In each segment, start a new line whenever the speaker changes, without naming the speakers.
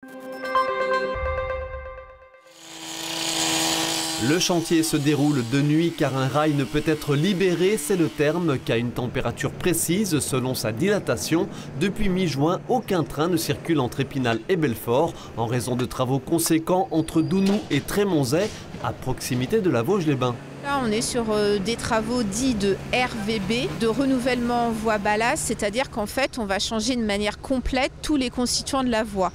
Le chantier se déroule de nuit car un rail ne peut être libéré, c'est le terme, qu'à une température précise selon sa dilatation. Depuis mi-juin, aucun train ne circule entre Épinal et Belfort en raison de travaux conséquents entre Dounoux et Trémonzay, à proximité de la Vosges-les-Bains.
Là, on est sur des travaux dits de RVB, de renouvellement voie ballast, c'est-à-dire qu'en fait, on va changer de manière complète tous les constituants de la voie.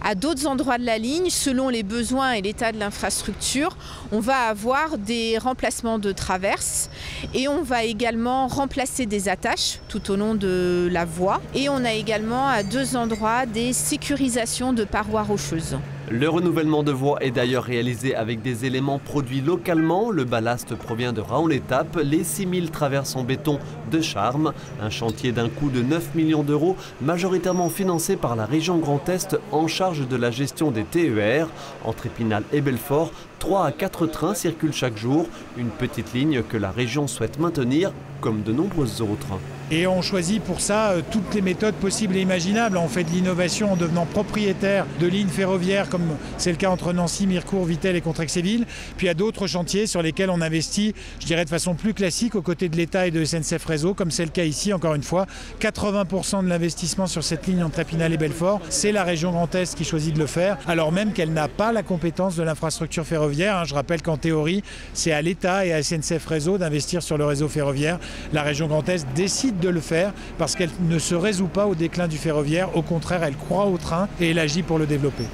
À d'autres endroits de la ligne, selon les besoins et l'état de l'infrastructure, on va avoir des remplacements de traverses et on va également remplacer des attaches tout au long de la voie. Et on a également à 2 endroits des sécurisations de parois rocheuses.
Le renouvellement de voie est d'ailleurs réalisé avec des éléments produits localement. Le ballast provient de Raon-l'Étape, les 6000 traverses en béton de Charmes. Un chantier d'un coût de 9 millions d'euros, majoritairement financé par la région Grand Est en charge de la gestion des TER. Entre Épinal et Belfort, 3 à 4 trains circulent chaque jour. Une petite ligne que la région souhaite maintenir, comme de nombreuses autres.
Et on choisit pour ça toutes les méthodes possibles et imaginables. On fait de l'innovation en devenant propriétaire de lignes ferroviaires, comme c'est le cas entre Nancy, Mirecourt, Vittel et Contrexéville. Puis il y a d'autres chantiers sur lesquels on investit, je dirais de façon plus classique, aux côtés de l'État et de SNCF Réseau, comme c'est le cas ici, encore une fois. 80% de l'investissement sur cette ligne entre Épinal et Belfort, c'est la région Grand Est qui choisit de le faire, alors même qu'elle n'a pas la compétence de l'infrastructure ferroviaire. Je rappelle qu'en théorie, c'est à l'État et à SNCF Réseau d'investir sur le réseau ferroviaire. La région Grand Est décide de le faire parce qu'elle ne se résout pas au déclin du ferroviaire. Au contraire, elle croit au train et elle agit pour le développer.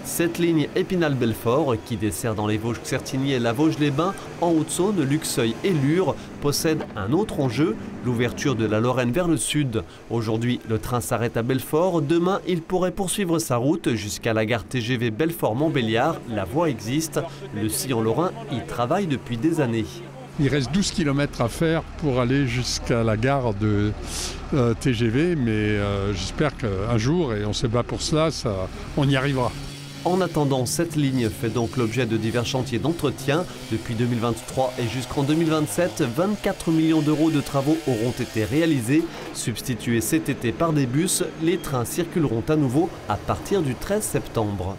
Cette ligne Épinal-Belfort, qui dessert dans les Vosges-Certigny et la Vosges-les-Bains, en Haute-Saône, Luxeuil et Lure, possède un autre enjeu, l'ouverture de la Lorraine vers le sud. Aujourd'hui, le train s'arrête à Belfort. Demain, il pourrait poursuivre sa route jusqu'à la gare TGV Belfort-Montbéliard. La voie existe. Le sillon lorrain y travaille depuis des années.
Il reste 12 km à faire pour aller jusqu'à la gare de TGV, mais j'espère qu'un jour, et on se bat pour cela, on y arrivera.
En attendant, cette ligne fait donc l'objet de divers chantiers d'entretien. Depuis 2023 et jusqu'en 2027, 24 millions d'euros de travaux auront été réalisés. Substitués cet été par des bus, les trains circuleront à nouveau à partir du 13 septembre.